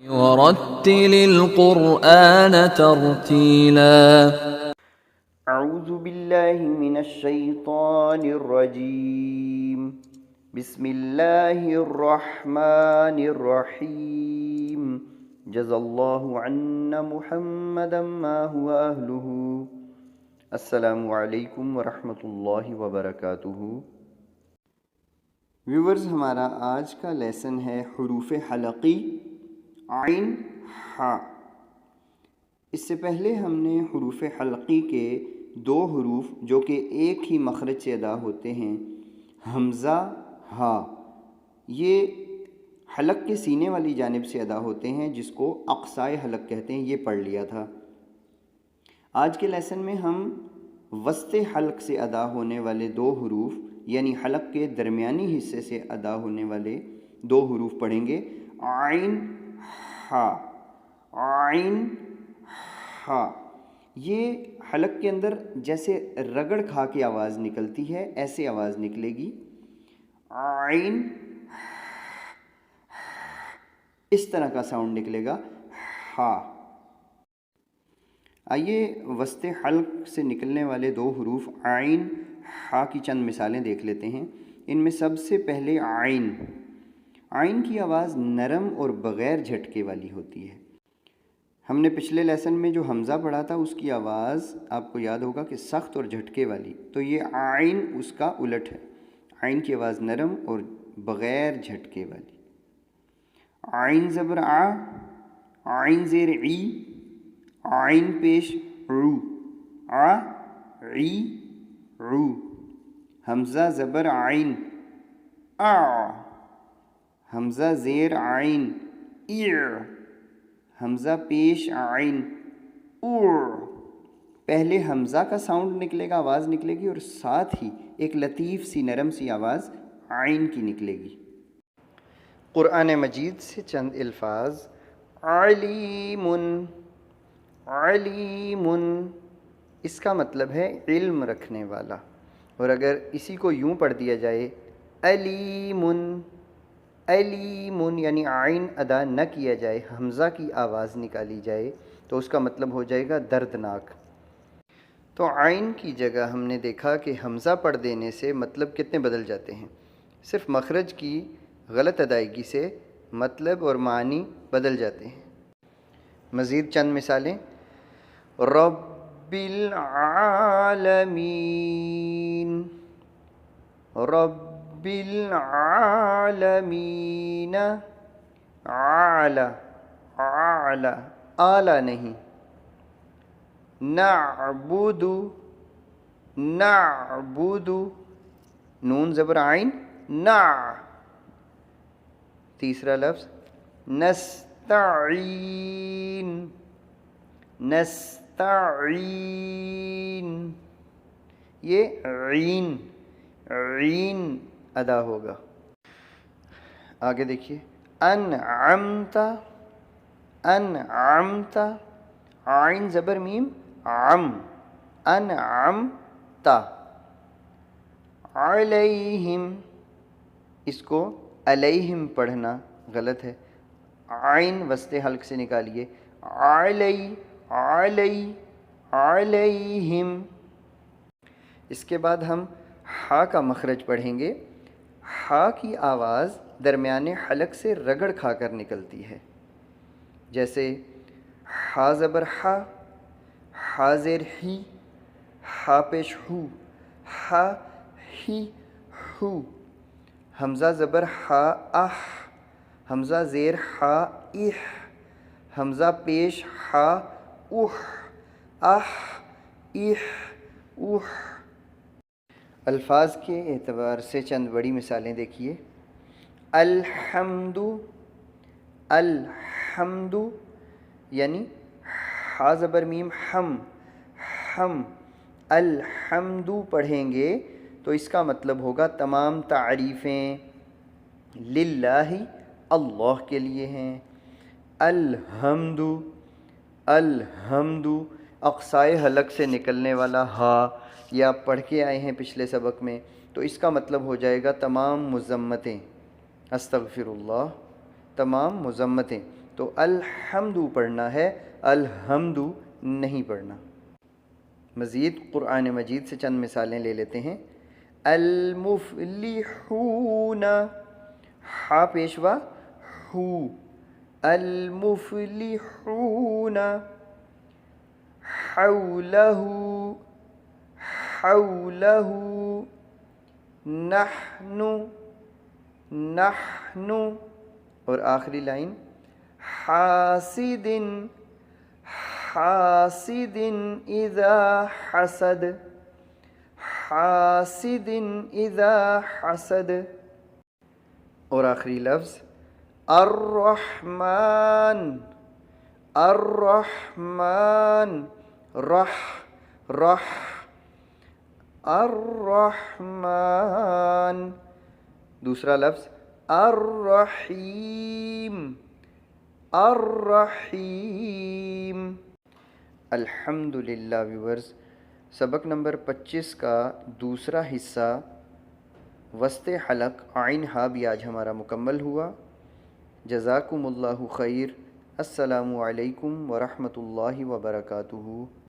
ورتل القرآن ترتيلا اعوذ باللہ من الشیطان الرجیم بسم اللہ الرحمن الرحیم جزا اللہ عنا محمدا ما هو اہلہ۔ السلام علیکم ورحمۃ اللہ وبرکاتہ۔ ویورز، ہمارا آج کا لیسن ہے حروف حلقی عین ہا۔ اس سے پہلے ہم نے حروف حلقی کے دو حروف جو کہ ایک ہی مخرج سے ادا ہوتے ہیں، حمزہ ہا، یہ حلق کے سینے والی جانب سے ادا ہوتے ہیں، جس کو اقصائے حلق کہتے ہیں، یہ پڑھ لیا تھا۔ آج کے لیسن میں ہم وسط حلق سے ادا ہونے والے دو حروف، یعنی حلق کے درمیانی حصے سے ادا ہونے والے دو حروف پڑھیں گے، عین ہا، عین ہا۔ یہ حلق کے اندر جیسے رگڑ کھا کے آواز نکلتی ہے، ایسے آواز نکلے گی، عین، اس طرح کا ساؤنڈ نکلے گا، ہا۔ آئیے وسط حلق سے نکلنے والے دو حروف عین ہا کی چند مثالیں دیکھ لیتے ہیں۔ ان میں سب سے پہلے عین۔ عین کی آواز نرم اور بغیر جھٹکے والی ہوتی ہے۔ ہم نے پچھلے لیسن میں جو حمزہ پڑھا تھا اس کی آواز آپ کو یاد ہوگا کہ سخت اور جھٹکے والی، تو یہ عین اس کا الٹ ہے۔ عین کی آواز نرم اور بغیر جھٹکے والی۔ عین زبر آ، عین زیر عی، عین پیش رو، آ عی رو۔ حمزہ زبر عین، آ، حمزہ زیر عین، ایر، حمزہ پیش عین، اور۔ پہلے حمزہ کا ساؤنڈ نکلے گا، آواز نکلے گی، اور ساتھ ہی ایک لطیف سی نرم سی آواز عین کی نکلے گی۔ قرآن مجید سے چند الفاظ، علیم، علیم، اس کا مطلب ہے علم رکھنے والا، اور اگر اسی کو یوں پڑھ دیا جائے علیم، علیم، یعنی عین ادا نہ کیا جائے، حمزہ کی آواز نکالی جائے، تو اس کا مطلب ہو جائے گا دردناک۔ تو عین کی جگہ ہم نے دیکھا کہ حمزہ پڑھ دینے سے مطلب کتنے بدل جاتے ہیں۔ صرف مخرج کی غلط ادائیگی سے مطلب اور معنی بدل جاتے ہیں۔ مزید چند مثالیں، رب العالمین، رب العالمین، اعلی، اعلی، اعلی نہیں، نعبد، نعبد، نون زبر عین، نا۔ تیسرا لفظ نستعین، نستعین، یہ عین، عین ادا ہوگا۔ آگے دیکھیے، انعمت، انعمت، عین زبر میم، عم، انعمت، علیہم، اس کو علیہم پڑھنا غلط ہے، عین وسط حلق سے نکالیے، علی، علی، علیہم۔ اس کے بعد ہم ہا کا مخرج پڑھیں گے۔ ہا کی آواز درمیان حلق سے رگڑ کھا کر نکلتی ہے، جیسے ہا زبر ہا، ہا زیر ہی، ہا پیش ہو، ہا ہی ہو۔ حمزہ زبر ہا، اح، حمزہ زیر ہا، اح، حمزہ پیش ہا، اح، اح، اح، اح۔ الفاظ کے اعتبار سے چند بڑی مثالیں دیکھیے، الحمد، الحمد، یعنی ہا زبر میم ہم، ہم، الحمد پڑھیں گے تو اس کا مطلب ہوگا تمام تعریفیں للہ، اللہ کے لیے ہیں۔ الحمد، الحمد، اقصائے حلق سے نکلنے والا ہا، یہ آپ پڑھ کے آئے ہیں پچھلے سبق میں، تو اس کا مطلب ہو جائے گا تمام مذمتیں، استغفر اللہ، تمام مذمتیں۔ تو الحمدو پڑھنا ہے، الحمدو نہیں پڑھنا۔ مزید قرآن مجید سے چند مثالیں لے لیتے ہیں۔ المفلحون، ہا پیشوا ہو، المفلحون، حولہ، حولہ، نحن، نحن، اور آخری لائن حاسد، حاسد اذا حسد، حاسد اذا حسد، اور آخری لفظ الرحمن، الرحمن، رح، رح، الرحمن، دوسرا لفظ الرحیم، الرحیم۔ الحمدللہ ویورز، سبق نمبر 25 کا دوسرا حصہ وسط حلق عین ہا بھی آج ہمارا مکمل ہوا۔ جزاکم اللہ خیر۔ السلام علیکم ورحمۃ اللہ وبرکاتہ۔